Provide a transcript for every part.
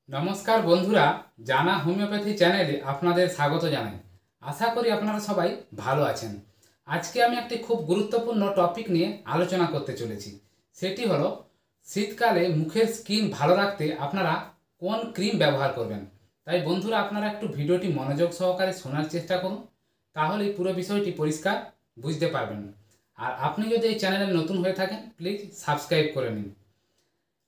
নমস্কার বন্ধুরা, জানা হোমিওপ্যাথি চ্যানেলে আপনাদের স্বাগত জানাই। আশা করি আপনারা সবাই ভালো আছেন। আজকে আমি একটি খুব গুরুত্বপূর্ণ টপিক নিয়ে আলোচনা করতে চলেছি। সেটি হলো শীতকালে মুখের স্কিন ভালো রাখতে আপনারা কোন ক্রিম ব্যবহার করবেন। তাই বন্ধুরা, আপনারা একটু ভিডিওটি মনোযোগ সহকারে শোনার চেষ্টা করুন, তাহলেই পুরো বিষয়টি পরিষ্কার বুঝতে পারবেন। আর আপনি যদি এই চ্যানেলে নতুন হয়ে থাকেন, প্লিজ সাবস্ক্রাইব করে নিন।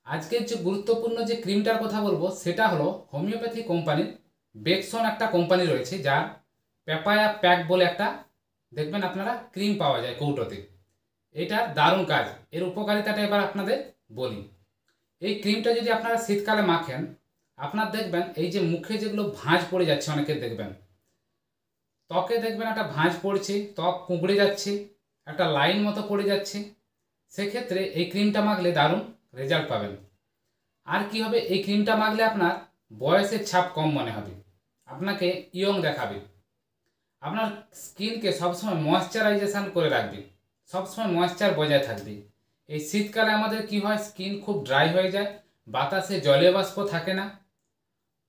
আজকের যে গুরুত্বপূর্ণ যে ক্রিমটার কথা বলবো সেটা হলো হোমিওপ্যাথি কোম্পানির বেক্সন একটা কোম্পানি রয়েছে, যার প্যাপায়া প্যাক বলে একটা দেখবেন আপনারা ক্রিম পাওয়া যায় কৌটোতে। এটার দারুণ কাজ। এর উপকারিতাটা এবার আপনাদের বলি। এই ক্রিমটা যদি আপনারা শীতকালে মাখেন, আপনার দেখবেন এই যে মুখে যেগুলো ভাঁজ পড়ে যাচ্ছে, অনেকের দেখবেন ত্বকে দেখবেন একটা ভাঁজ পড়ছে, ত্বক কুঁকড়ে যাচ্ছে, একটা লাইন মতো পড়ে যাচ্ছে, সেক্ষেত্রে এই ক্রিমটা মাখলে দারুণ রেজাল্ট পাবেন। আর কি হবে, এই ক্রিমটা মাখলে আপনার বয়সের ছাপ কম মনে হবে, আপনাকে ইয়ং দেখাবে, আপনার স্কিনকে সবসময় ময়শ্চারাইজেশন করে রাখবে, সবসময় ময়শ্চার বজায় থাকবে। এই শীতকালে আমাদের কি হয়, স্কিন খুব ড্রাই হয়ে যায়, বাতাসে জলীয় বাষ্প থাকে না,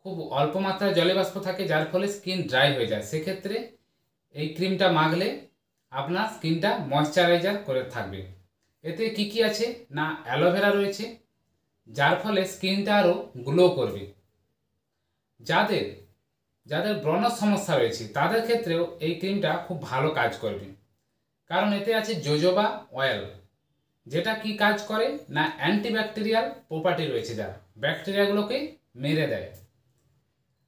খুব অল্প মাত্রায় জলীয় বাষ্প থাকে, যার ফলে স্কিন ড্রাই হয়ে যায়। সেক্ষেত্রে এই ক্রিমটা মাখলে আপনার স্কিনটা ময়শ্চারাইজার করে থাকবে। এতে কি কি আছে না, অ্যালোভেরা রয়েছে, যার ফলে স্কিনটা আরও গ্লো করবে। যাদের যাদের ব্রণের সমস্যা রয়েছে তাদের ক্ষেত্রেও এই ক্রিমটা খুব ভালো কাজ করবে, কারণ এতে আছে জোজোবা অয়েল, যেটা কি কাজ করে না, অ্যান্টিব্যাকটেরিয়াল প্রপার্টি রয়েছে, যা ব্যাকটেরিয়াগুলোকে মেরে দেয়।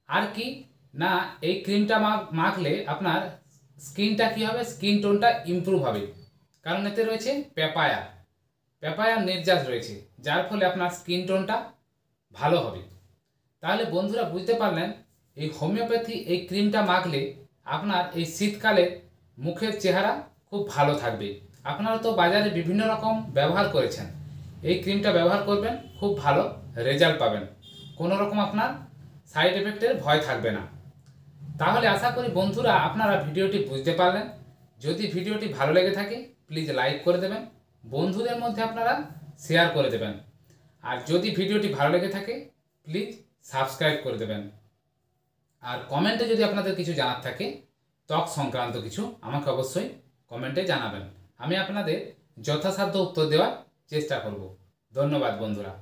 আর কি না, এই ক্রিমটা মাখলে আপনার স্কিনটা কি হবে, স্কিন টোনটা ইমপ্রুভ হবে, কারণ এতে রয়েছে পেপায়ার নির্যাস রয়েছে, যার ফলে আপনার স্কিন টোনটা ভালো হবে। তাহলে বন্ধুরা, বুঝতে পারলেন এই হোমিওপ্যাথি এই ক্রিমটা মাখলে আপনার এই শীতকালে মুখের চেহারা খুব ভালো থাকবে। আপনারা তো বাজারে বিভিন্ন রকম ব্যবহার করেছেন, এই ক্রিমটা ব্যবহার করবেন, খুব ভালো রেজাল্ট পাবেন, কোনো রকম আপনার সাইড এফেক্টের ভয় থাকবে না। তাহলে আশা করি বন্ধুরা আপনারা ভিডিওটি বুঝতে পারলেন। যদি ভিডিওটি ভালো লেগে থাকে, প্লিজ লাইক করে দেবেন, বন্ধুদের মধ্যে আপনারা শেয়ার করে দেবেন। আর যদি ভিডিওটি ভালো লেগে থাকে, প্লিজ সাবস্ক্রাইব করে দেবেন। আর কমেন্টে যদি আপনাদের কিছু জানার থাকে, ত্বক সংক্রান্ত কিছু, আমাকে অবশ্যই কমেন্টে জানাবেন। আমি আপনাদের যথাসাধ্য উত্তর দেওয়ার চেষ্টা করব। ধন্যবাদ বন্ধুরা।